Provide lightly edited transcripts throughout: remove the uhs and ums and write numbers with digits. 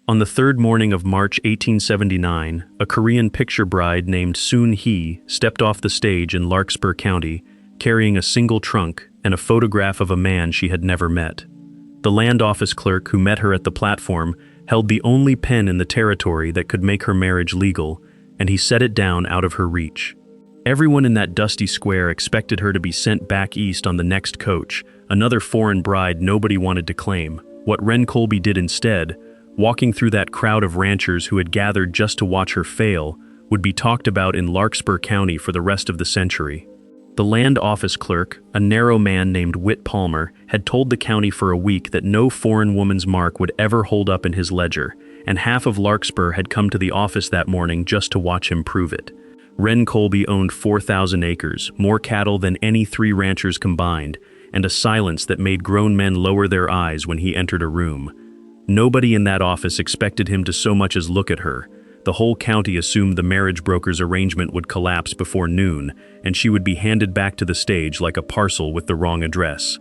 On the third morning of March 1879, a Korean picture bride named Soon-hee stepped off the stage in Larkspur County, carrying a single trunk and a photograph of a man she had never met. The land office clerk who met her at the platform held the only pen in the territory that could make her marriage legal, and he set it down out of her reach. Everyone in that dusty square expected her to be sent back east on the next coach, another foreign bride nobody wanted to claim. What Wren Colby did instead, walking through that crowd of ranchers who had gathered just to watch her fail, would be talked about in Larkspur County for the rest of the century. The land office clerk, a narrow man named Whit Palmer, had told the county for a week that no foreign woman's mark would ever hold up in his ledger, and half of Larkspur had come to the office that morning just to watch him prove it. Wren Colby owned 4,000 acres, more cattle than any three ranchers combined, and a silence that made grown men lower their eyes when he entered a room. Nobody in that office expected him to so much as look at her. The whole county assumed the marriage broker's arrangement would collapse before noon, and she would be handed back to the stage like a parcel with the wrong address.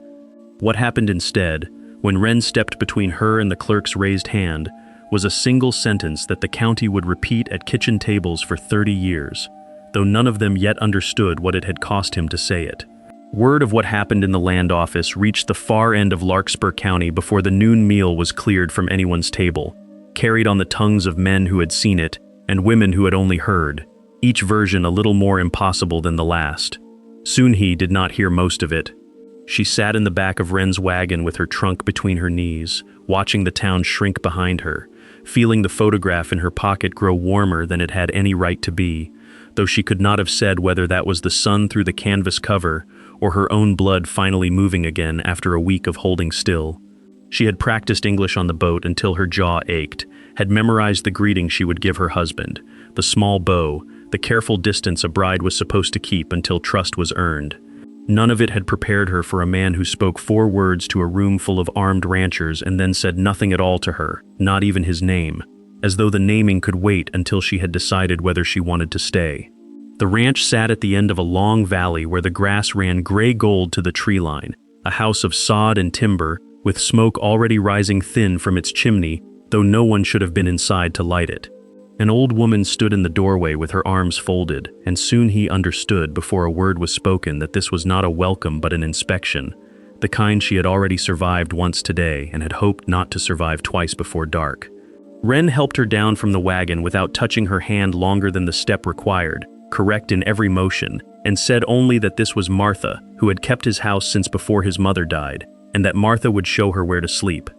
What happened instead, when Wren stepped between her and the clerk's raised hand, was a single sentence that the county would repeat at kitchen tables for 30 years, though none of them yet understood what it had cost him to say it. Word of what happened in the land office reached the far end of Larkspur County before the noon meal was cleared from anyone's table, carried on the tongues of men who had seen it and women who had only heard, each version a little more impossible than the last. Soon-hee did not hear most of it. She sat in the back of Wren's wagon with her trunk between her knees, watching the town shrink behind her, feeling the photograph in her pocket grow warmer than it had any right to be, though she could not have said whether that was the sun through the canvas cover or her own blood finally moving again after a week of holding still. She had practiced English on the boat until her jaw ached, had memorized the greeting she would give her husband, the small bow, the careful distance a bride was supposed to keep until trust was earned. None of it had prepared her for a man who spoke 4 words to a room full of armed ranchers and then said nothing at all to her, not even his name, as though the naming could wait until she had decided whether she wanted to stay. The ranch sat at the end of a long valley where the grass ran gray gold to the tree line, a house of sod and timber, with smoke already rising thin from its chimney, though no one should have been inside to light it. An old woman stood in the doorway with her arms folded, and soon he understood before a word was spoken that this was not a welcome but an inspection, the kind she had already survived once today and had hoped not to survive twice before dark. Wren helped her down from the wagon without touching her hand longer than the step required, correct in every motion, and said only that this was Martha, who had kept his house since before his mother died, and that Martha would show her where to sleep.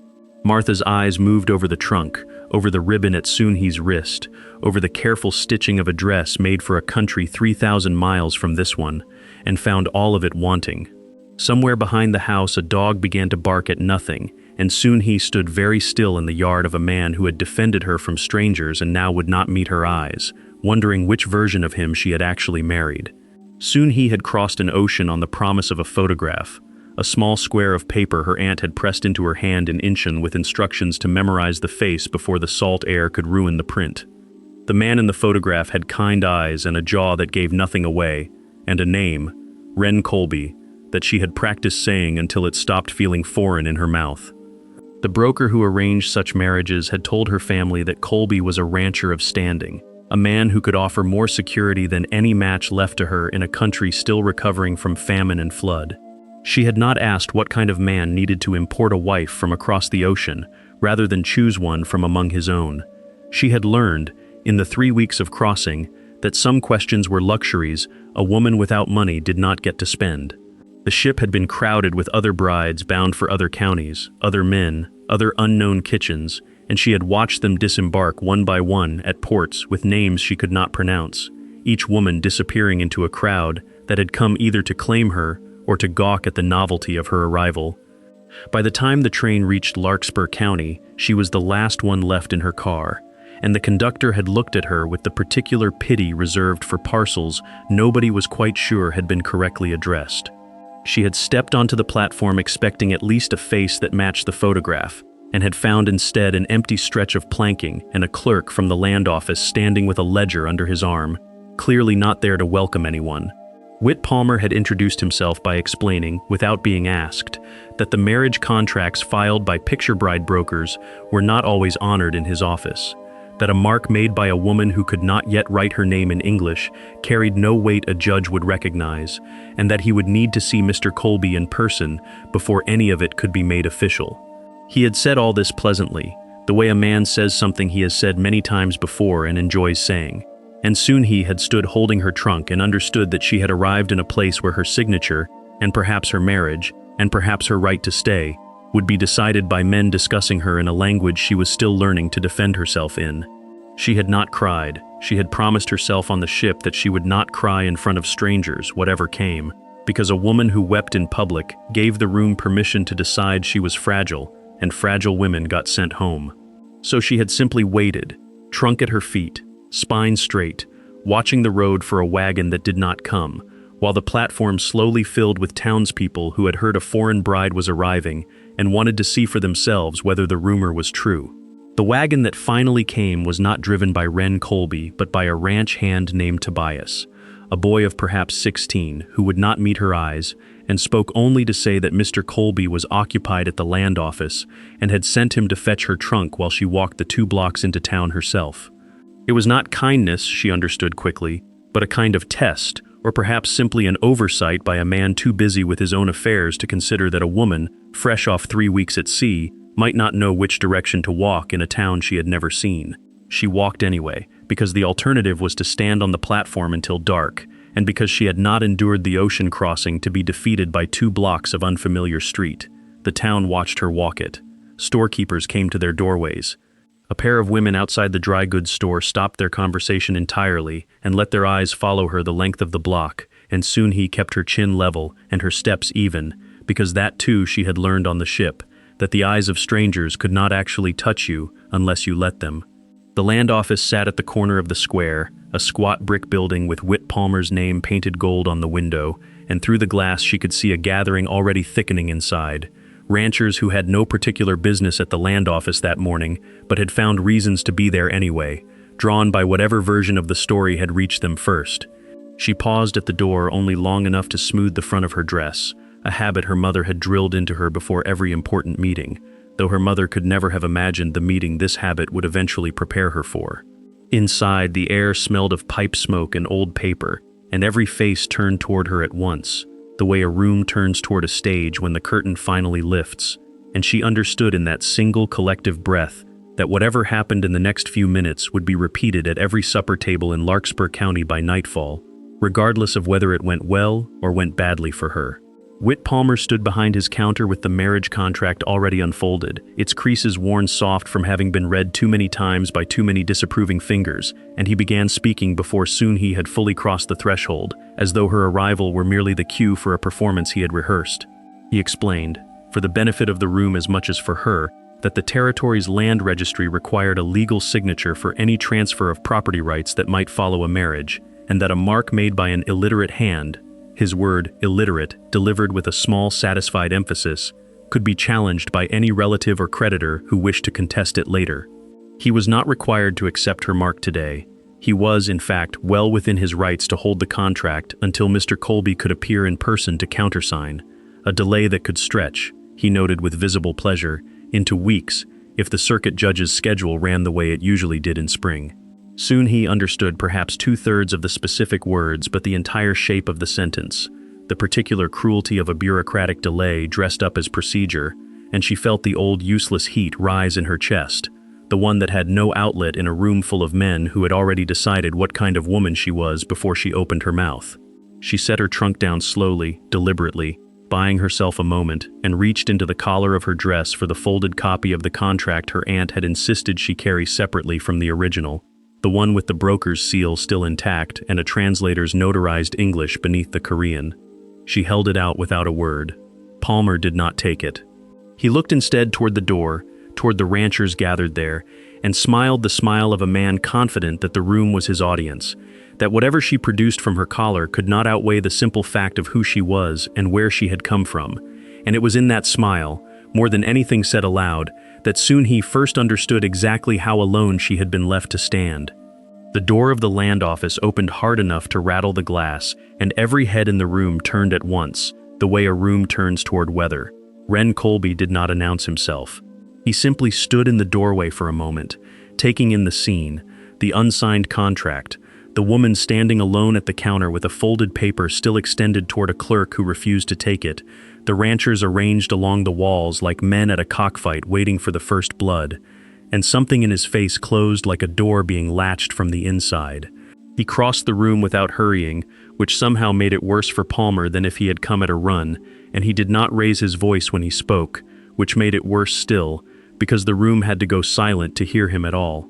Martha's eyes moved over the trunk, over the ribbon at Soon-hee's wrist, over the careful stitching of a dress made for a country 3,000 miles from this one, and found all of it wanting. Somewhere behind the house a dog began to bark at nothing, and Soon-hee stood very still in the yard of a man who had defended her from strangers and now would not meet her eyes, wondering which version of him she had actually married. Soon-hee had crossed an ocean on the promise of a photograph, a small square of paper her aunt had pressed into her hand in Incheon with instructions to memorize the face before the salt air could ruin the print. The man in the photograph had kind eyes and a jaw that gave nothing away, and a name, Wren Colby, that she had practiced saying until it stopped feeling foreign in her mouth. The broker who arranged such marriages had told her family that Colby was a rancher of standing, a man who could offer more security than any match left to her in a country still recovering from famine and flood. She had not asked what kind of man needed to import a wife from across the ocean, rather than choose one from among his own. She had learned, in the 3 weeks of crossing, that some questions were luxuries a woman without money did not get to spend. The ship had been crowded with other brides bound for other counties, other men, other unknown kitchens, and she had watched them disembark one by one at ports with names she could not pronounce, each woman disappearing into a crowd that had come either to claim her or to gawk at the novelty of her arrival. By the time the train reached Larkspur County, she was the last one left in her car, and the conductor had looked at her with the particular pity reserved for parcels nobody was quite sure had been correctly addressed. She had stepped onto the platform expecting at least a face that matched the photograph, and had found instead an empty stretch of planking and a clerk from the land office standing with a ledger under his arm, clearly not there to welcome anyone. Whit Palmer had introduced himself by explaining, without being asked, that the marriage contracts filed by picture bride brokers were not always honored in his office, that a mark made by a woman who could not yet write her name in English carried no weight a judge would recognize, and that he would need to see Mr. Colby in person before any of it could be made official. He had said all this pleasantly, the way a man says something he has said many times before and enjoys saying. And soon he had stood holding her trunk and understood that she had arrived in a place where her signature, and perhaps her marriage, and perhaps her right to stay, would be decided by men discussing her in a language she was still learning to defend herself in. She had not cried. She had promised herself on the ship that she would not cry in front of strangers, whatever came, because a woman who wept in public gave the room permission to decide she was fragile, and fragile women got sent home. So she had simply waited, trunk at her feet, spine straight, watching the road for a wagon that did not come, while the platform slowly filled with townspeople who had heard a foreign bride was arriving and wanted to see for themselves whether the rumor was true. The wagon that finally came was not driven by Wren Colby, but by a ranch hand named Tobias, a boy of perhaps 16 who would not meet her eyes and spoke only to say that Mr. Colby was occupied at the land office and had sent him to fetch her trunk while she walked the 2 blocks into town herself. It was not kindness, she understood quickly, but a kind of test, or perhaps simply an oversight by a man too busy with his own affairs to consider that a woman, fresh off 3 weeks at sea, might not know which direction to walk in a town she had never seen. She walked anyway, because the alternative was to stand on the platform until dark, and because she had not endured the ocean crossing to be defeated by 2 blocks of unfamiliar street. The town watched her walk it. Storekeepers came to their doorways. A pair of women outside the dry goods store stopped their conversation entirely and let their eyes follow her the length of the block, and soon he kept her chin level and her steps even, because that too she had learned on the ship, that the eyes of strangers could not actually touch you unless you let them. The land office sat at the corner of the square, a squat brick building with Whit Palmer's name painted gold on the window, and through the glass she could see a gathering already thickening inside. Ranchers who had no particular business at the land office that morning, but had found reasons to be there anyway, drawn by whatever version of the story had reached them first. She paused at the door only long enough to smooth the front of her dress, a habit her mother had drilled into her before every important meeting, though her mother could never have imagined the meeting this habit would eventually prepare her for. Inside, the air smelled of pipe smoke and old paper, and every face turned toward her at once, the way a room turns toward a stage when the curtain finally lifts, and she understood in that single collective breath that whatever happened in the next few minutes would be repeated at every supper table in Larkspur County by nightfall, regardless of whether it went well or went badly for her. Whit Palmer stood behind his counter with the marriage contract already unfolded, its creases worn soft from having been read too many times by too many disapproving fingers, and he began speaking before soon he had fully crossed the threshold, as though her arrival were merely the cue for a performance he had rehearsed. He explained, for the benefit of the room as much as for her, that the territory's land registry required a legal signature for any transfer of property rights that might follow a marriage, and that a mark made by an illiterate hand, his word, illiterate, delivered with a small satisfied emphasis, could be challenged by any relative or creditor who wished to contest it later. He was not required to accept her mark today. He was, in fact, well within his rights to hold the contract until Mr. Colby could appear in person to countersign, a delay that could stretch, he noted with visible pleasure, into weeks if the circuit judge's schedule ran the way it usually did in spring. Soon he understood perhaps 2/3 of the specific words, but the entire shape of the sentence, the particular cruelty of a bureaucratic delay dressed up as procedure, and she felt the old useless heat rise in her chest, the one that had no outlet in a room full of men who had already decided what kind of woman she was before she opened her mouth. She set her trunk down slowly, deliberately, buying herself a moment, and reached into the collar of her dress for the folded copy of the contract her aunt had insisted she carry separately from the original, the one with the broker's seal still intact and a translator's notarized English beneath the Korean. She held it out without a word. Palmer did not take it. He looked instead toward the door, toward the ranchers gathered there, and smiled the smile of a man confident that the room was his audience, that whatever she produced from her collar could not outweigh the simple fact of who she was and where she had come from. And it was in that smile, more than anything said aloud, that soon he first understood exactly how alone she had been left to stand. The door of the land office opened hard enough to rattle the glass, and every head in the room turned at once, the way a room turns toward weather. Ren Colby did not announce himself. He simply stood in the doorway for a moment, taking in the scene, the unsigned contract, the woman standing alone at the counter with a folded paper still extended toward a clerk who refused to take it, the ranchers arranged along the walls like men at a cockfight waiting for the first blood, and something in his face closed like a door being latched from the inside. He crossed the room without hurrying, which somehow made it worse for Palmer than if he had come at a run, and he did not raise his voice when he spoke, which made it worse still, because the room had to go silent to hear him at all.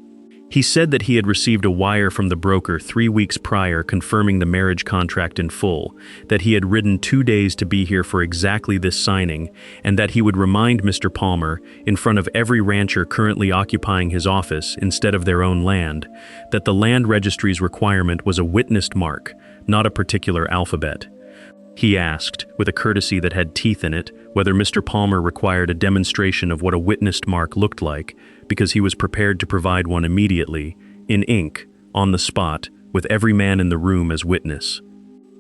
He said that he had received a wire from the broker 3 weeks prior confirming the marriage contract in full, that he had ridden 2 days to be here for exactly this signing, and that he would remind Mr. Palmer, in front of every rancher currently occupying his office instead of their own land, that the land registry's requirement was a witnessed mark, not a particular alphabet. He asked, with a courtesy that had teeth in it, whether Mr. Palmer required a demonstration of what a witnessed mark looked like, because he was prepared to provide one immediately, in ink, on the spot, with every man in the room as witness.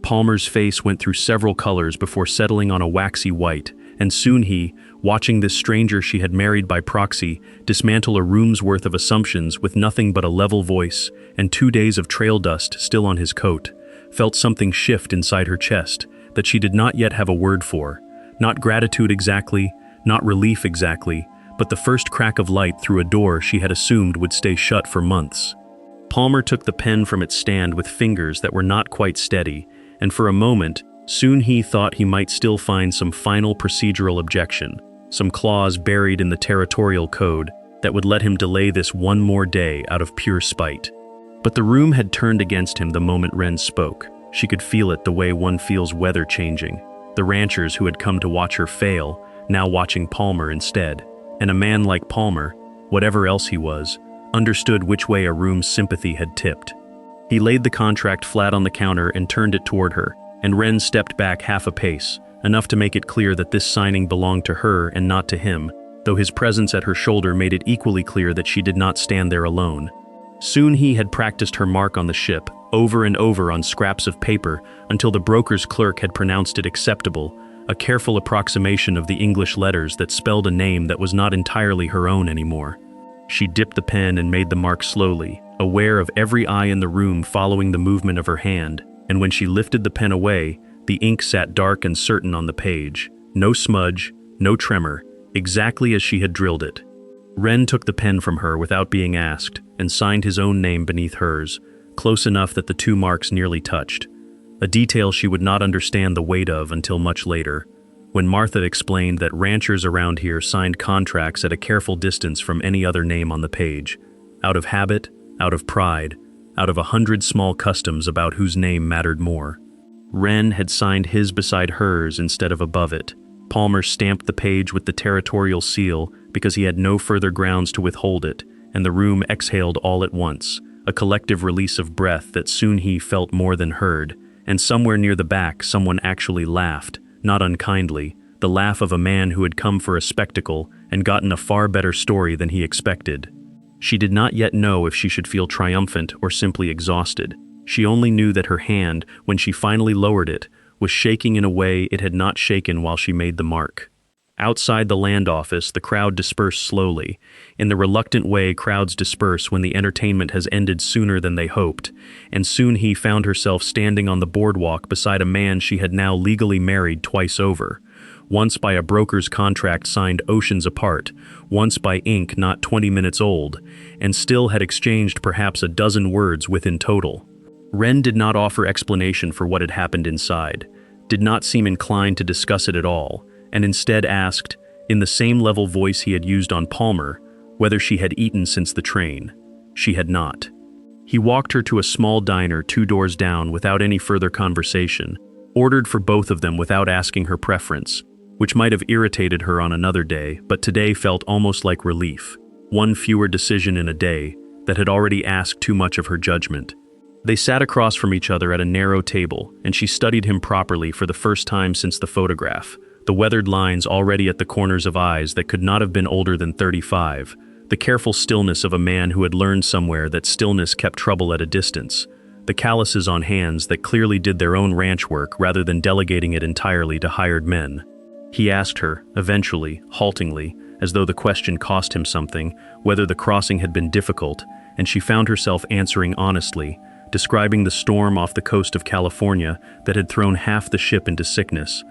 Palmer's face went through several colors before settling on a waxy white, and soon he, watching this stranger she had married by proxy, dismantle a room's worth of assumptions with nothing but a level voice and 2 days of trail dust still on his coat, felt something shift inside her chest that she did not yet have a word for. Not gratitude exactly, not relief exactly, but the first crack of light through a door she had assumed would stay shut for months. Palmer took the pen from its stand with fingers that were not quite steady, and for a moment, soon he thought he might still find some final procedural objection, some clause buried in the territorial code that would let him delay this one more day out of pure spite. But the room had turned against him the moment Ren spoke. She could feel it the way one feels weather changing. The ranchers who had come to watch her fail, now watching Palmer instead. And a man like Palmer, whatever else he was, understood which way a room's sympathy had tipped. He laid the contract flat on the counter and turned it toward her, and Ren stepped back half a pace, enough to make it clear that this signing belonged to her and not to him, though his presence at her shoulder made it equally clear that she did not stand there alone. Soon he had practiced her mark on the ship, over and over on scraps of paper, until the broker's clerk had pronounced it acceptable, a careful approximation of the English letters that spelled a name that was not entirely her own anymore. She dipped the pen and made the mark slowly, aware of every eye in the room following the movement of her hand, and when she lifted the pen away, the ink sat dark and certain on the page. No smudge, no tremor, exactly as she had drilled it. Ren took the pen from her without being asked, and signed his own name beneath hers, close enough that the two marks nearly touched. A detail she would not understand the weight of until much later, when Martha explained that ranchers around here signed contracts at a careful distance from any other name on the page, out of habit, out of pride, out of 100 small customs about whose name mattered more. Ren had signed his beside hers instead of above it. Palmer stamped the page with the territorial seal because he had no further grounds to withhold it, and the room exhaled all at once, a collective release of breath that soon he felt more than heard, and somewhere near the back someone actually laughed, not unkindly, the laugh of a man who had come for a spectacle and gotten a far better story than he expected. She did not yet know if she should feel triumphant or simply exhausted. She only knew that her hand, when she finally lowered it, was shaking in a way it had not shaken while she made the mark. Outside the land office, the crowd dispersed slowly, in the reluctant way crowds disperse when the entertainment has ended sooner than they hoped, and soon he found herself standing on the boardwalk beside a man she had now legally married twice over, once by a broker's contract signed oceans apart, once by ink not 20 minutes old, and still had exchanged perhaps a dozen words with in total. Ren did not offer explanation for what had happened inside, did not seem inclined to discuss it at all, and instead asked, in the same level voice he had used on Palmer, whether she had eaten since the train. She had not. He walked her to a small diner 2 doors down without any further conversation, ordered for both of them without asking her preference, which might have irritated her on another day, but today felt almost like relief, one fewer decision in a day that had already asked too much of her judgment. They sat across from each other at a narrow table, and she studied him properly for the first time since the photograph, the weathered lines already at the corners of eyes that could not have been older than 35, the careful stillness of a man who had learned somewhere that stillness kept trouble at a distance, the calluses on hands that clearly did their own ranch work rather than delegating it entirely to hired men. He asked her, eventually, haltingly, as though the question cost him something, whether the crossing had been difficult, and she found herself answering honestly, describing the storm off the coast of California that had thrown half the ship into sickness.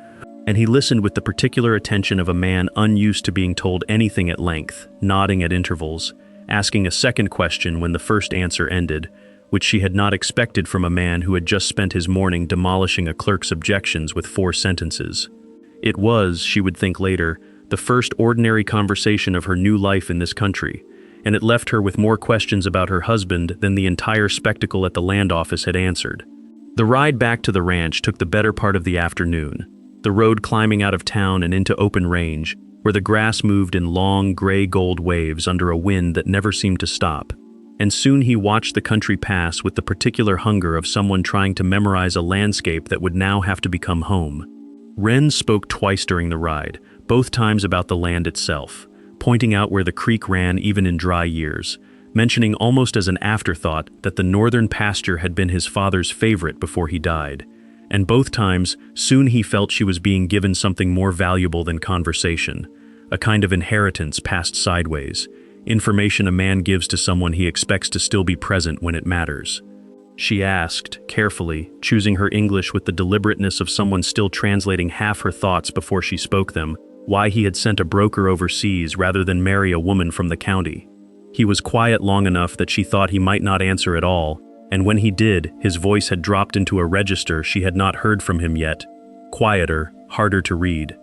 And he listened with the particular attention of a man unused to being told anything at length, nodding at intervals, asking a second question when the first answer ended, which she had not expected from a man who had just spent his morning demolishing a clerk's objections with 4 sentences. It was, she would think later, the first ordinary conversation of her new life in this country, and it left her with more questions about her husband than the entire spectacle at the land office had answered. The ride back to the ranch took the better part of the afternoon, the road climbing out of town and into open range, where the grass moved in long gray-gold waves under a wind that never seemed to stop. And soon he watched the country pass with the particular hunger of someone trying to memorize a landscape that would now have to become home. Wren spoke twice during the ride, both times about the land itself, pointing out where the creek ran even in dry years, mentioning almost as an afterthought that the northern pasture had been his father's favorite before he died. And both times, soon he felt she was being given something more valuable than conversation, a kind of inheritance passed sideways, information a man gives to someone he expects to still be present when it matters. She asked, carefully, choosing her English with the deliberateness of someone still translating half her thoughts before she spoke them, why he had sent a broker overseas rather than marry a woman from the county. He was quiet long enough that she thought he might not answer at all, and when he did, his voice had dropped into a register she had not heard from him yet, quieter, harder to read.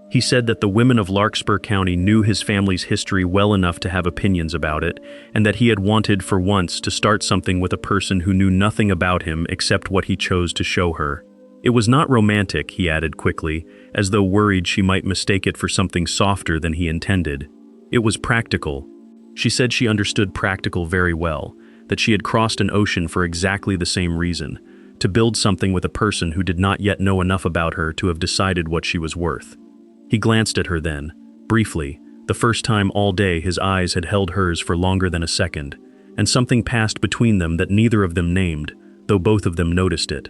He said that the women of Larkspur County knew his family's history well enough to have opinions about it, and that he had wanted for once to start something with a person who knew nothing about him except what he chose to show her. It was not romantic, he added quickly, as though worried she might mistake it for something softer than he intended. It was practical. She said she understood practical very well, that she had crossed an ocean for exactly the same reason, to build something with a person who did not yet know enough about her to have decided what she was worth. He glanced at her then, briefly, the first time all day his eyes had held hers for longer than a second, and something passed between them that neither of them named, though both of them noticed it.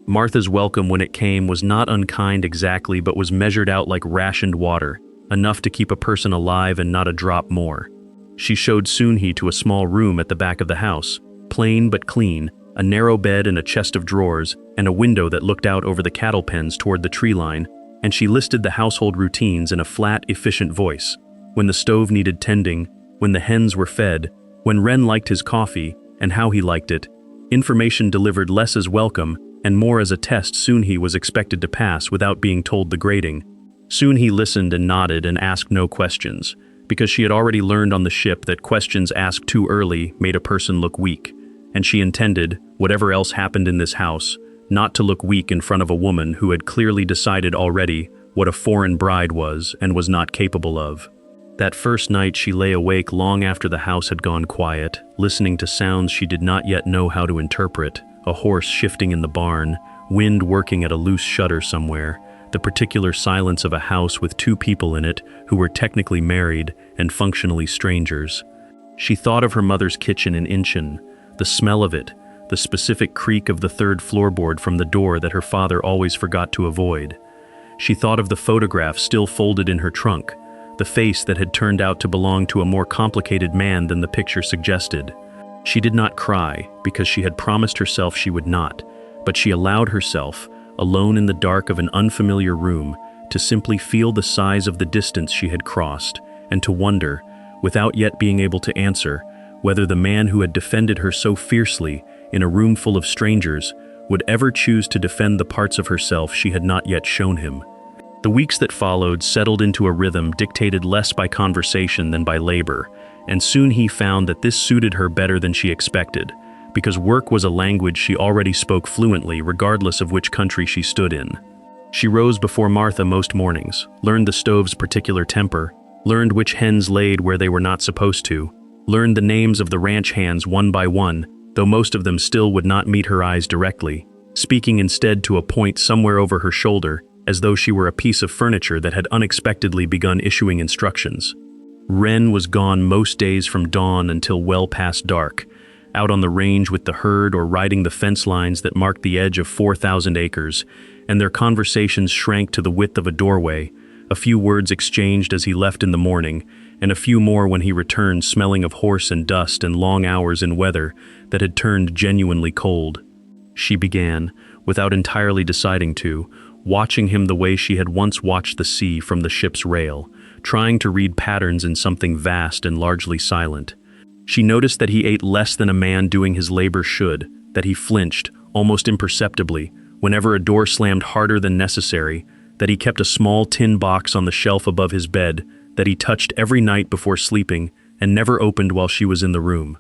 Martha's welcome when it came was not unkind exactly, but was measured out like rationed water, enough to keep a person alive and not a drop more. She showed Soon-Hee to a small room at the back of the house, plain but clean, a narrow bed and a chest of drawers, and a window that looked out over the cattle pens toward the tree line, and she listed the household routines in a flat, efficient voice. When the stove needed tending, when the hens were fed, when Wren liked his coffee, and how he liked it. Information delivered less as welcome, and more as a test Soon-Hee was expected to pass without being told the grading. Soon-Hee listened and nodded and asked no questions, because she had already learned on the ship that questions asked too early made a person look weak, and she intended, whatever else happened in this house, not to look weak in front of a woman who had clearly decided already what a foreign bride was and was not capable of. That first night she lay awake long after the house had gone quiet, listening to sounds she did not yet know how to interpret, a horse shifting in the barn, wind working at a loose shutter somewhere, the particular silence of a house with 2 people in it who were technically married and functionally strangers. She thought of her mother's kitchen in Incheon, the smell of it, the specific creak of the 3rd floorboard from the door that her father always forgot to avoid. She thought of the photograph still folded in her trunk, the face that had turned out to belong to a more complicated man than the picture suggested. She did not cry, because she had promised herself she would not, but she allowed herself, alone in the dark of an unfamiliar room, to simply feel the size of the distance she had crossed, and to wonder, without yet being able to answer, whether the man who had defended her so fiercely in a room full of strangers would ever choose to defend the parts of herself she had not yet shown him. The weeks that followed settled into a rhythm dictated less by conversation than by labor, and soon he found that this suited her better than she expected, because work was a language she already spoke fluently regardless of which country she stood in. She rose before Martha most mornings, learned the stove's particular temper, learned which hens laid where they were not supposed to, learned the names of the ranch hands one by one, though most of them still would not meet her eyes directly, speaking instead to a point somewhere over her shoulder, as though she were a piece of furniture that had unexpectedly begun issuing instructions. Wren was gone most days from dawn until well past dark, out on the range with the herd or riding the fence lines that marked the edge of 4,000 acres, and their conversations shrank to the width of a doorway, a few words exchanged as he left in the morning, and a few more when he returned smelling of horse and dust and long hours in weather that had turned genuinely cold. She began, without entirely deciding to, watching him the way she had once watched the sea from the ship's rail, trying to read patterns in something vast and largely silent. She noticed that he ate less than a man doing his labor should, that he flinched, almost imperceptibly, whenever a door slammed harder than necessary, that he kept a small tin box on the shelf above his bed, that he touched every night before sleeping and never opened while she was in the room.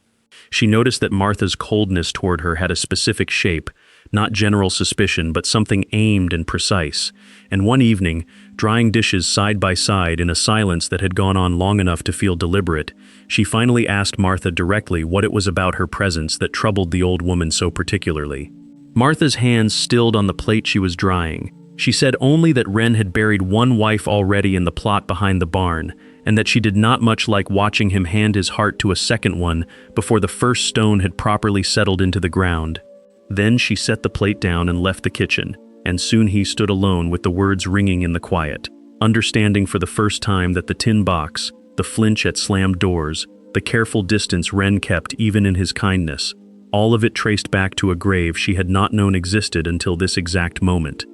She noticed that Martha's coldness toward her had a specific shape, not general suspicion, but something aimed and precise. And one evening, drying dishes side by side in a silence that had gone on long enough to feel deliberate, she finally asked Martha directly what it was about her presence that troubled the old woman so particularly. Martha's hands stilled on the plate she was drying. She said only that Wren had buried one wife already in the plot behind the barn, and that she did not much like watching him hand his heart to a second one before the first stone had properly settled into the ground. Then she set the plate down and left the kitchen, and soon he stood alone with the words ringing in the quiet, understanding for the first time that the tin box, the flinch at slammed doors, the careful distance Wren kept even in his kindness, all of it traced back to a grave she had not known existed until this exact moment.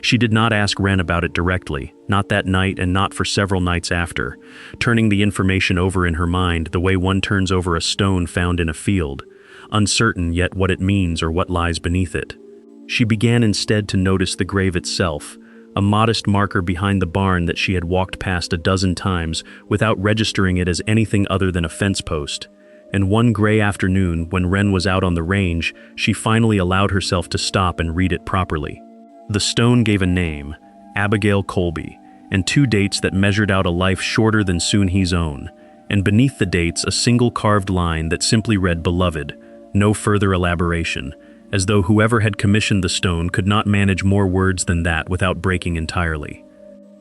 She did not ask Wren about it directly, not that night and not for several nights after, turning the information over in her mind the way one turns over a stone found in a field, uncertain yet what it means or what lies beneath it. She began instead to notice the grave itself, a modest marker behind the barn that she had walked past a dozen times without registering it as anything other than a fence post. And one gray afternoon, when Wren was out on the range, she finally allowed herself to stop and read it properly. The stone gave a name, Abigail Colby, and two dates that measured out a life shorter than Soon-He's own, and beneath the dates a single carved line that simply read beloved, no further elaboration, as though whoever had commissioned the stone could not manage more words than that without breaking entirely.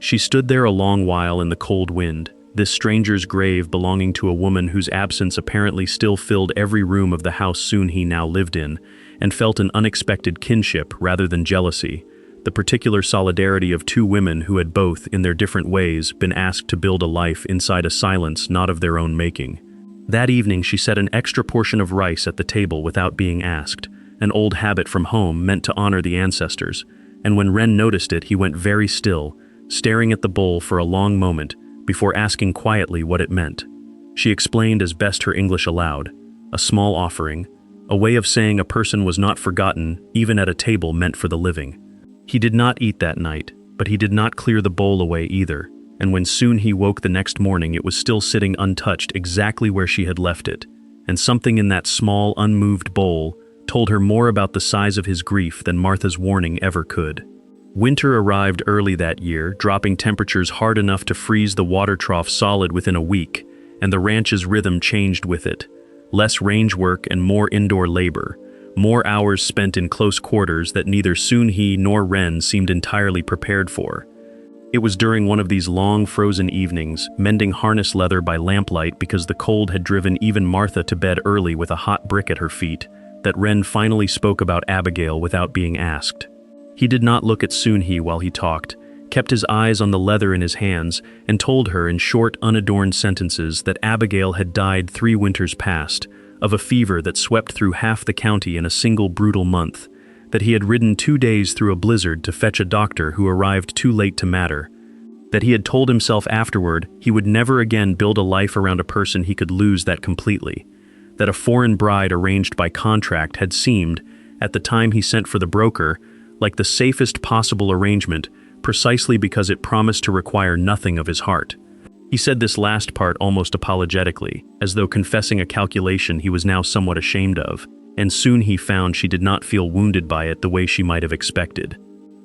She stood there a long while in the cold wind, this stranger's grave belonging to a woman whose absence apparently still filled every room of the house Soon-He now lived in, and felt an unexpected kinship rather than jealousy, the particular solidarity of two women who had both, in their different ways, been asked to build a life inside a silence not of their own making. That evening she set an extra portion of rice at the table without being asked, an old habit from home meant to honor the ancestors, and when Wren noticed it he went very still, staring at the bowl for a long moment before asking quietly what it meant. She explained as best her English allowed, a small offering, a way of saying a person was not forgotten even at a table meant for the living. He did not eat that night, but he did not clear the bowl away either, and when soon he woke the next morning it was still sitting untouched exactly where she had left it, and something in that small, unmoved bowl told her more about the size of his grief than Martha's warning ever could. Winter arrived early that year, dropping temperatures hard enough to freeze the water trough solid within a week, and the ranch's rhythm changed with it. Less range work and more indoor labor, more hours spent in close quarters that neither Soon-He nor Wren seemed entirely prepared for. It was during one of these long frozen evenings, mending harness leather by lamplight because the cold had driven even Martha to bed early with a hot brick at her feet, that Wren finally spoke about Abigail without being asked. He did not look at Soon-He while he talked, kept his eyes on the leather in his hands, and told her in short, unadorned sentences that Abigail had died 3 winters past, of a fever that swept through half the county in a single brutal month, that he had ridden 2 days through a blizzard to fetch a doctor who arrived too late to matter, that he had told himself afterward he would never again build a life around a person he could lose that completely, that a foreign bride arranged by contract had seemed, at the time he sent for the broker, like the safest possible arrangement, precisely because it promised to require nothing of his heart. He said this last part almost apologetically, as though confessing a calculation he was now somewhat ashamed of, and soon he found she did not feel wounded by it the way she might have expected.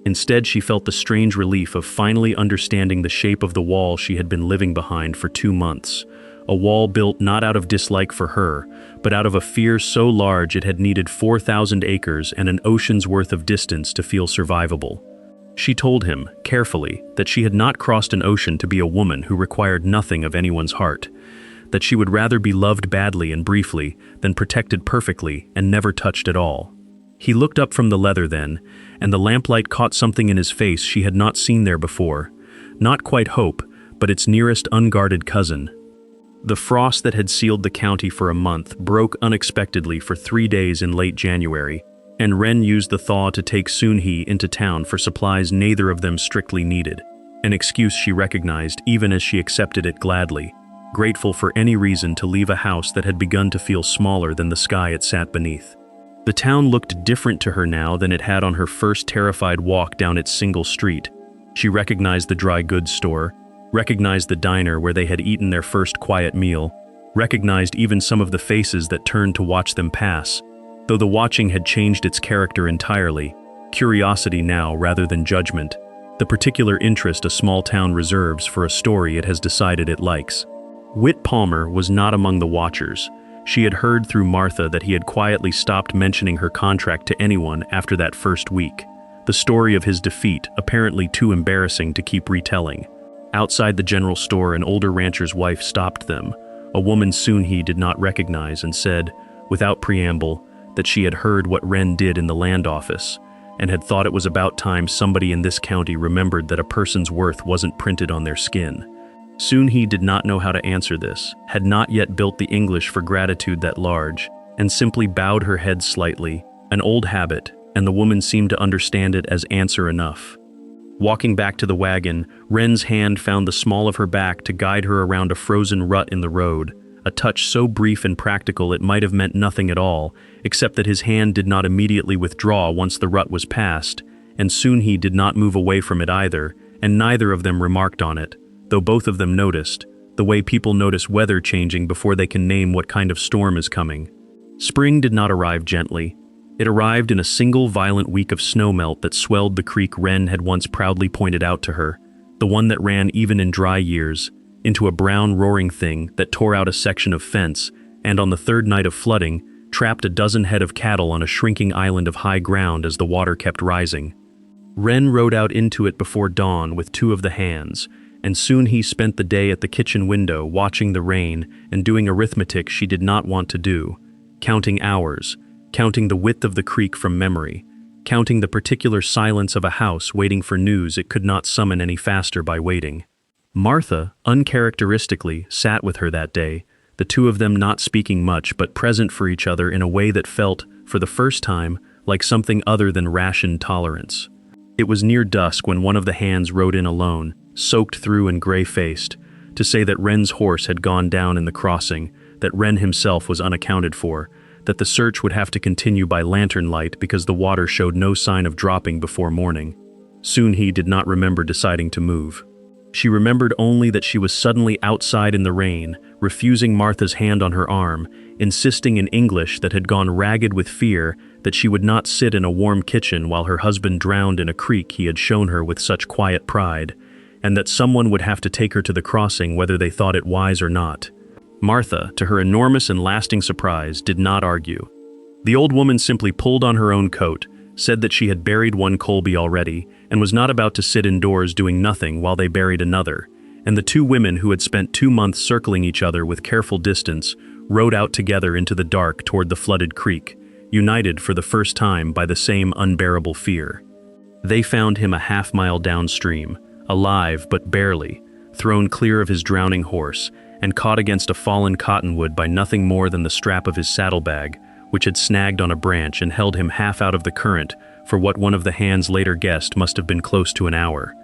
Instead, she felt the strange relief of finally understanding the shape of the wall she had been living behind for 2 months, a wall built not out of dislike for her, but out of a fear so large it had needed 4,000 acres and an ocean's worth of distance to feel survivable. She told him, carefully, that she had not crossed an ocean to be a woman who required nothing of anyone's heart, that she would rather be loved badly and briefly than protected perfectly and never touched at all. He looked up from the leather then, and the lamplight caught something in his face she had not seen there before, Not quite hope, but its nearest unguarded cousin. The frost that had sealed the county for a month broke unexpectedly for 3 days in late January, and Ren used the thaw to take Soon-hee into town for supplies neither of them strictly needed, an excuse she recognized even as she accepted it gladly, grateful for any reason to leave a house that had begun to feel smaller than the sky it sat beneath. The town looked different to her now than it had on her first terrified walk down its single street. She recognized the dry goods store, recognized the diner where they had eaten their first quiet meal, recognized even some of the faces that turned to watch them pass, though the watching had changed its character entirely, curiosity now rather than judgment, the particular interest a small town reserves for a story it has decided it likes. Whit Palmer was not among the watchers. She had heard through Martha that he had quietly stopped mentioning her contract to anyone after that first week, the story of his defeat apparently too embarrassing to keep retelling. Outside the general store, an older rancher's wife stopped them, a woman Soon-hee did not recognize, and said, without preamble, that she had heard what Ren did in the land office, and had thought it was about time somebody in this county remembered that a person's worth wasn't printed on their skin. Soon-hee did not know how to answer this, had not yet built the English for gratitude that large, and simply bowed her head slightly, an old habit, and the woman seemed to understand it as answer enough. Walking back to the wagon, Ren's hand found the small of her back to guide her around a frozen rut in the road, a touch so brief and practical it might have meant nothing at all, except that his hand did not immediately withdraw once the rut was passed, and Soon-hee did not move away from it either, and neither of them remarked on it, though both of them noticed, the way people notice weather changing before they can name what kind of storm is coming. Spring did not arrive gently. It arrived in a single violent week of snowmelt that swelled the creek Ren had once proudly pointed out to her, the one that ran even in dry years, into a brown roaring thing that tore out a section of fence, and on the third night of flooding, trapped a dozen head of cattle on a shrinking island of high ground as the water kept rising. Ren rode out into it before dawn with 2 of the hands, and soon he spent the day at the kitchen window watching the rain and doing arithmetic she did not want to do, counting hours, counting the width of the creek from memory, counting the particular silence of a house waiting for news it could not summon any faster by waiting. Martha, uncharacteristically, sat with her that day, the 2 of them not speaking much but present for each other in a way that felt, for the first time, like something other than rationed tolerance. It was near dusk when one of the hands rode in alone, soaked through and gray-faced, to say that Ren's horse had gone down in the crossing, that Ren himself was unaccounted for, that the search would have to continue by lantern light because the water showed no sign of dropping before morning. Soon he did not remember deciding to move. She remembered only that she was suddenly outside in the rain, refusing Martha's hand on her arm, insisting in English that had gone ragged with fear that she would not sit in a warm kitchen while her husband drowned in a creek he had shown her with such quiet pride, and that someone would have to take her to the crossing whether they thought it wise or not. Martha, to her enormous and lasting surprise, did not argue. The old woman simply pulled on her own coat, said that she had buried one Colby already, and was not about to sit indoors doing nothing while they buried another, and the 2 women who had spent 2 months circling each other with careful distance rode out together into the dark toward the flooded creek, united for the first time by the same unbearable fear. They found him a half-mile downstream, alive but barely, thrown clear of his drowning horse, and caught against a fallen cottonwood by nothing more than the strap of his saddlebag, which had snagged on a branch and held him half out of the current for what one of the hands later guessed must have been close to an hour.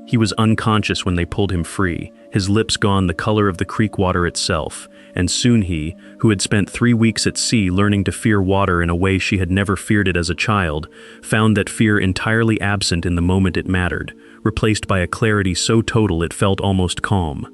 He was unconscious when they pulled him free, his lips gone the color of the creek water itself, and soon he, who had spent 3 weeks at sea learning to fear water in a way she had never feared it as a child, found that fear entirely absent in the moment it mattered, replaced by a clarity so total it felt almost calm.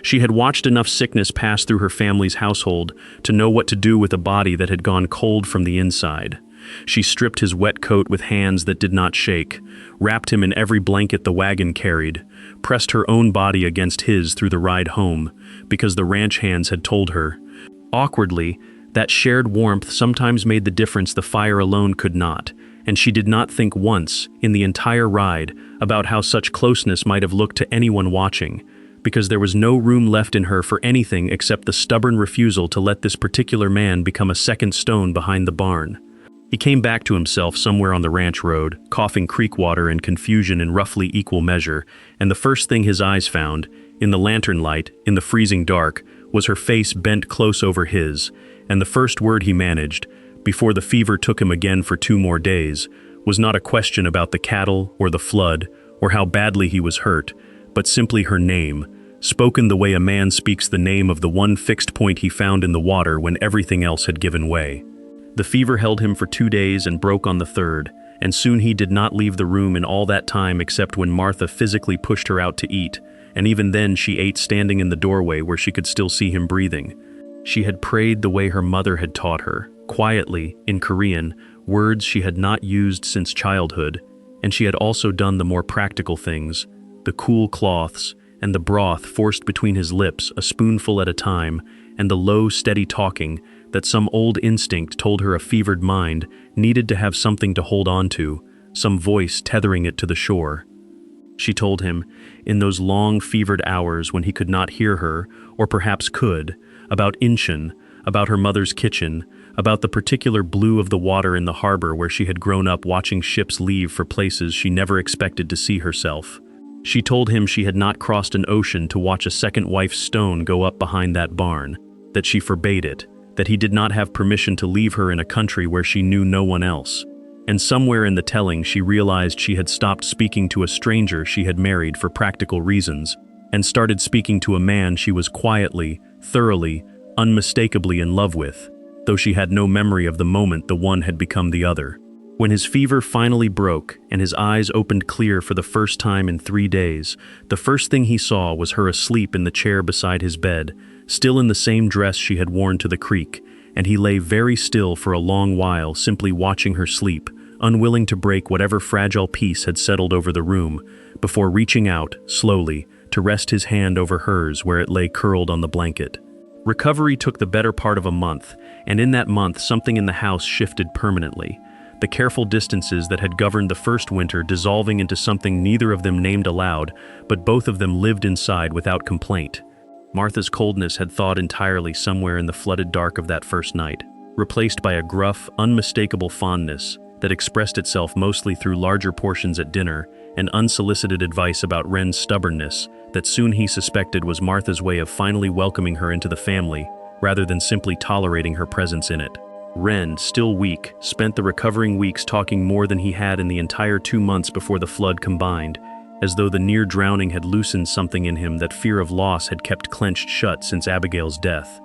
She had watched enough sickness pass through her family's household to know what to do with a body that had gone cold from the inside. She stripped his wet coat with hands that did not shake, wrapped him in every blanket the wagon carried, pressed her own body against his through the ride home, because the ranch hands had told her. Awkwardly, that shared warmth sometimes made the difference the fire alone could not, and she did not think once, in the entire ride, about how such closeness might have looked to anyone watching, because there was no room left in her for anything except the stubborn refusal to let this particular man become a second stone behind the barn. He came back to himself somewhere on the ranch road, coughing creek water and confusion in roughly equal measure, and the first thing his eyes found, in the lantern light, in the freezing dark, was her face bent close over his, and the first word he managed, before the fever took him again for 2 more days, was not a question about the cattle or the flood or how badly he was hurt, but simply her name, spoken the way a man speaks the name of the one fixed point he found in the water when everything else had given way. The fever held him for 2 days and broke on the 3rd, and soon he did not leave the room in all that time except when Martha physically pushed her out to eat, and even then she ate standing in the doorway where she could still see him breathing. She had prayed the way her mother had taught her, quietly, in Korean, words she had not used since childhood, and she had also done the more practical things, the cool cloths, and the broth forced between his lips a spoonful at a time, and the low, steady talking that some old instinct told her a fevered mind needed to have something to hold on to, some voice tethering it to the shore. She told him, in those long fevered hours when he could not hear her, or perhaps could, about Incheon, about her mother's kitchen, about the particular blue of the water in the harbor where she had grown up watching ships leave for places she never expected to see herself. She told him she had not crossed an ocean to watch a second wife's stone go up behind that barn, that she forbade it, that he did not have permission to leave her in a country where she knew no one else. And somewhere in the telling she realized she had stopped speaking to a stranger she had married for practical reasons, and started speaking to a man she was quietly, thoroughly, unmistakably in love with, though she had no memory of the moment the one had become the other. When his fever finally broke and his eyes opened clear for the first time in 3 days, the first thing he saw was her asleep in the chair beside his bed, still in the same dress she had worn to the creek, and he lay very still for a long while, simply watching her sleep, unwilling to break whatever fragile peace had settled over the room, before reaching out, slowly, to rest his hand over hers where it lay curled on the blanket. Recovery took the better part of a month, and in that month something in the house shifted permanently. The careful distances that had governed the first winter dissolving into something neither of them named aloud, but both of them lived inside without complaint. Martha's coldness had thawed entirely somewhere in the flooded dark of that first night, replaced by a gruff, unmistakable fondness that expressed itself mostly through larger portions at dinner and unsolicited advice about Ren's stubbornness that soon he suspected was Martha's way of finally welcoming her into the family, rather than simply tolerating her presence in it. Ren, still weak, spent the recovering weeks talking more than he had in the entire 2 months before the flood combined, as though the near drowning had loosened something in him that fear of loss had kept clenched shut since Abigail's death.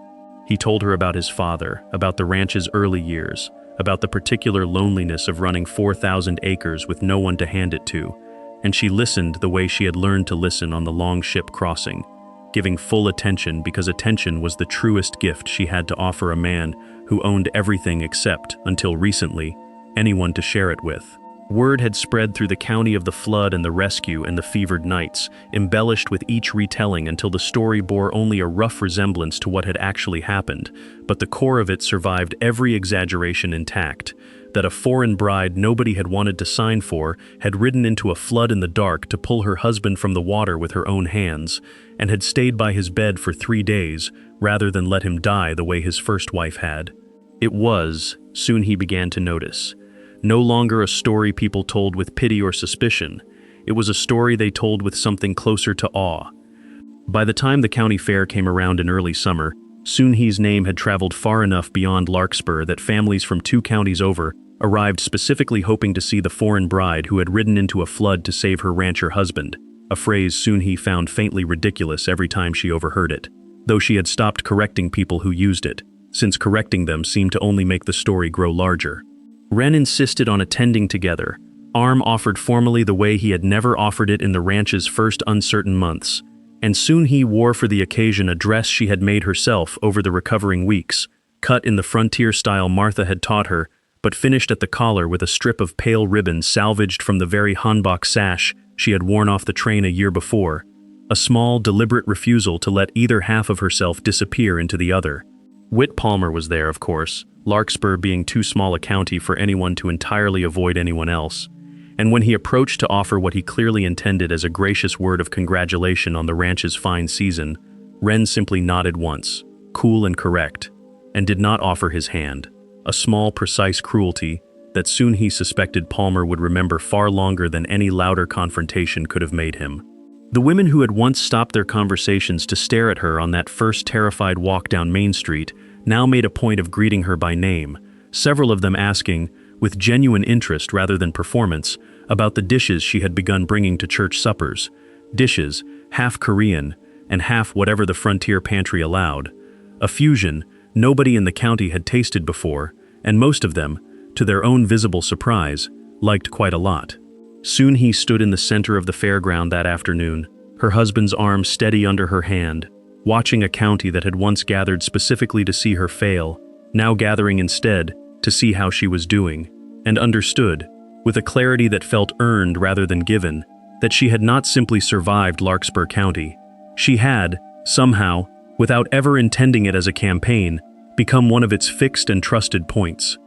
He told her about his father, about the ranch's early years, about the particular loneliness of running 4,000 acres with no one to hand it to, and she listened the way she had learned to listen on the long ship crossing, giving full attention because attention was the truest gift she had to offer a man who owned everything except, until recently, anyone to share it with. Word had spread through the county of the flood and the rescue and the fevered nights, embellished with each retelling until the story bore only a rough resemblance to what had actually happened, but the core of it survived every exaggeration intact, that a foreign bride nobody had wanted to sign for had ridden into a flood in the dark to pull her husband from the water with her own hands, and had stayed by his bed for 3 days, rather than let him die the way his first wife had. It was, soon he began to notice, no longer a story people told with pity or suspicion. It was a story they told with something closer to awe. By the time the county fair came around in early summer, Soon-hee's name had traveled far enough beyond Larkspur that families from 2 counties over arrived specifically hoping to see the foreign bride who had ridden into a flood to save her rancher husband, a phrase Soon-hee found faintly ridiculous every time she overheard it, though she had stopped correcting people who used it, since correcting them seemed to only make the story grow larger. Ren insisted on attending together. Arm offered formally the way he had never offered it in the ranch's first uncertain months, and Soon-hee wore for the occasion a dress she had made herself over the recovering weeks, cut in the frontier style Martha had taught her, but finished at the collar with a strip of pale ribbon salvaged from the very hanbok sash she had worn off the train a year before, a small, deliberate refusal to let either half of herself disappear into the other. Whit Palmer was there, of course, Larkspur being too small a county for anyone to entirely avoid anyone else, and when he approached to offer what he clearly intended as a gracious word of congratulation on the ranch's fine season, Ren simply nodded once, cool and correct, and did not offer his hand, a small, precise cruelty that soon he suspected Palmer would remember far longer than any louder confrontation could have made him. The women who had once stopped their conversations to stare at her on that first terrified walk down Main Street now made a point of greeting her by name, several of them asking, with genuine interest rather than performance, about the dishes she had begun bringing to church suppers. Dishes, half Korean and half whatever the frontier pantry allowed. A fusion nobody in the county had tasted before, and most of them, to their own visible surprise, liked quite a lot. Soon he stood in the center of the fairground that afternoon, her husband's arm steady under her hand, watching a county that had once gathered specifically to see her fail, now gathering instead to see how she was doing, and understood, with a clarity that felt earned rather than given, that she had not simply survived Larkspur County. She had, somehow, without ever intending it as a campaign, become one of its fixed and trusted points.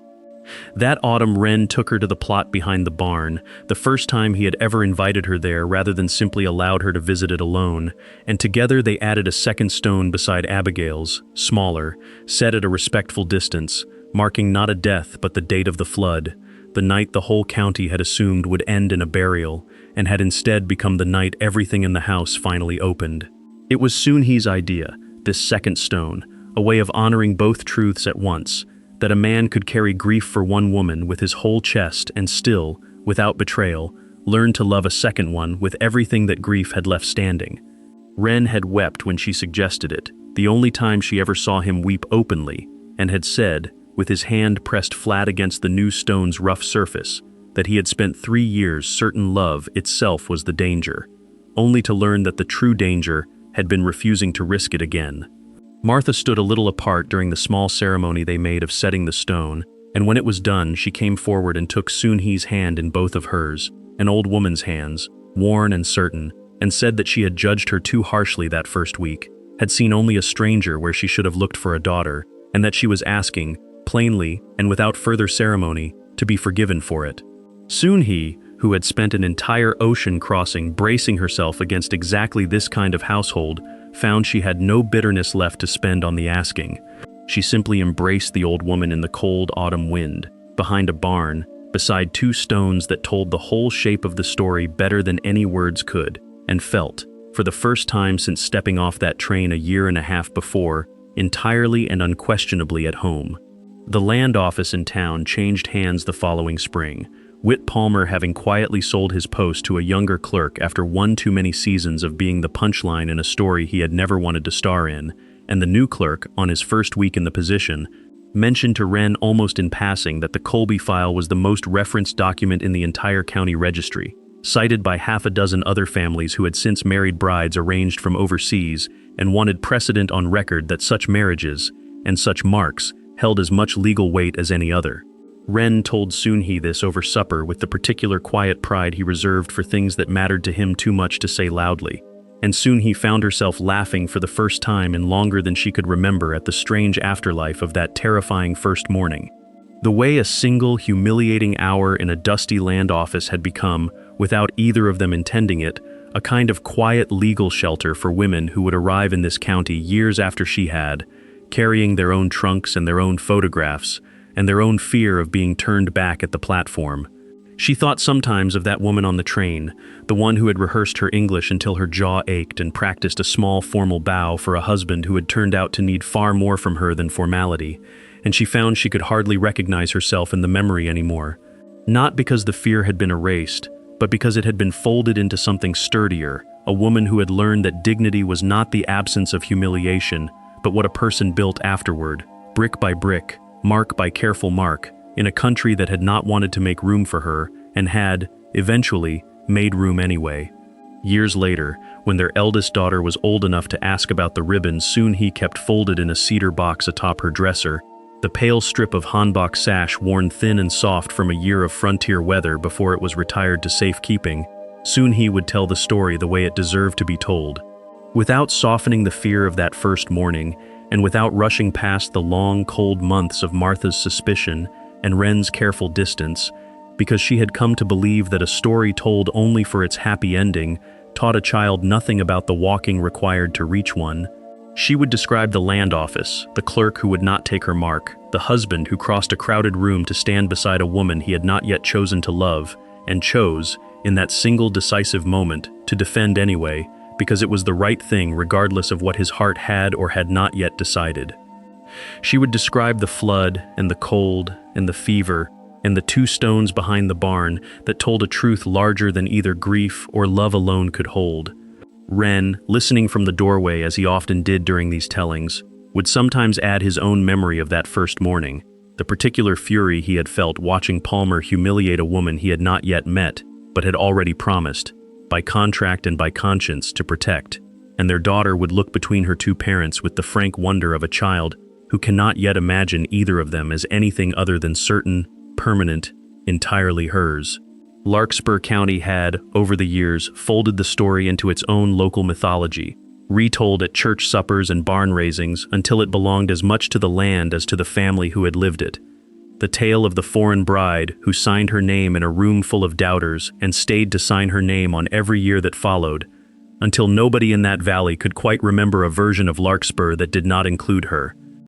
That autumn Wren took her to the plot behind the barn, the first time he had ever invited her there rather than simply allowed her to visit it alone, and together they added a second stone beside Abigail's, smaller, set at a respectful distance, marking not a death but the date of the flood, the night the whole county had assumed would end in a burial, and had instead become the night everything in the house finally opened. It was Soon-hee's idea, this second stone, a way of honoring both truths at once, that a man could carry grief for one woman with his whole chest and still, without betrayal, learn to love a second one with everything that grief had left standing. Wren had wept when she suggested it, the only time she ever saw him weep openly, and had said, with his hand pressed flat against the new stone's rough surface, that he had spent 3 years certain love itself was the danger, only to learn that the true danger had been refusing to risk it again. Martha stood a little apart during the small ceremony they made of setting the stone, and when it was done, she came forward and took Soon-hee's hand in both of hers, an old woman's hands, worn and certain, and said that she had judged her too harshly that first week, had seen only a stranger where she should have looked for a daughter, and that she was asking, plainly and without further ceremony, to be forgiven for it. Soon-hee, who had spent an entire ocean crossing bracing herself against exactly this kind of household, found she had no bitterness left to spend on the asking. She simply embraced the old woman in the cold autumn wind, behind a barn, beside 2 stones that told the whole shape of the story better than any words could, and felt, for the first time since stepping off that train a year and a half before, entirely and unquestionably at home. The land office in town changed hands the following spring, Whit Palmer having quietly sold his post to a younger clerk after one too many seasons of being the punchline in a story he had never wanted to star in, and the new clerk, on his first week in the position, mentioned to Wren almost in passing that the Colby file was the most referenced document in the entire county registry, cited by half a dozen other families who had since married brides arranged from overseas and wanted precedent on record that such marriages, and such marks, held as much legal weight as any other. Wren told Soon-hee this over supper with the particular quiet pride he reserved for things that mattered to him too much to say loudly, and Soon-hee found herself laughing for the first time in longer than she could remember at the strange afterlife of that terrifying first morning. The way a single, humiliating hour in a dusty land office had become, without either of them intending it, a kind of quiet legal shelter for women who would arrive in this county years after she had, carrying their own trunks and their own photographs, and their own fear of being turned back at the platform. She thought sometimes of that woman on the train, the one who had rehearsed her English until her jaw ached and practiced a small formal bow for a husband who had turned out to need far more from her than formality, and she found she could hardly recognize herself in the memory anymore. Not because the fear had been erased, but because it had been folded into something sturdier, a woman who had learned that dignity was not the absence of humiliation, but what a person built afterward, brick by brick, mark by careful mark, in a country that had not wanted to make room for her, and had, eventually, made room anyway. Years later, when their eldest daughter was old enough to ask about the ribbon Soon-hee kept folded in a cedar box atop her dresser, the pale strip of hanbok sash worn thin and soft from a year of frontier weather before it was retired to safekeeping, Soon-hee would tell the story the way it deserved to be told. Without softening the fear of that first morning, and without rushing past the long, cold months of Martha's suspicion and Wren's careful distance, because she had come to believe that a story told only for its happy ending taught a child nothing about the walking required to reach one, She would describe the land office, the clerk who would not take her mark, the husband who crossed a crowded room to stand beside a woman he had not yet chosen to love, and chose, in that single decisive moment, to defend anyway, because it was the right thing regardless of what his heart had or had not yet decided. She would describe the flood and the cold and the fever and the 2 stones behind the barn that told a truth larger than either grief or love alone could hold. Ren, listening from the doorway as he often did during these tellings, would sometimes add his own memory of that first morning, the particular fury he had felt watching Palmer humiliate a woman he had not yet met, but had already promised, by contract and by conscience, to protect, and their daughter would look between her 2 parents with the frank wonder of a child who cannot yet imagine either of them as anything other than certain, permanent, entirely hers. Larkspur County had, over the years, folded the story into its own local mythology, retold at church suppers and barn raisings until it belonged as much to the land as to the family who had lived it. The tale of the foreign bride who signed her name in a room full of doubters and stayed to sign her name on every year that followed, until nobody in that valley could quite remember a version of Larkspur that did not include her.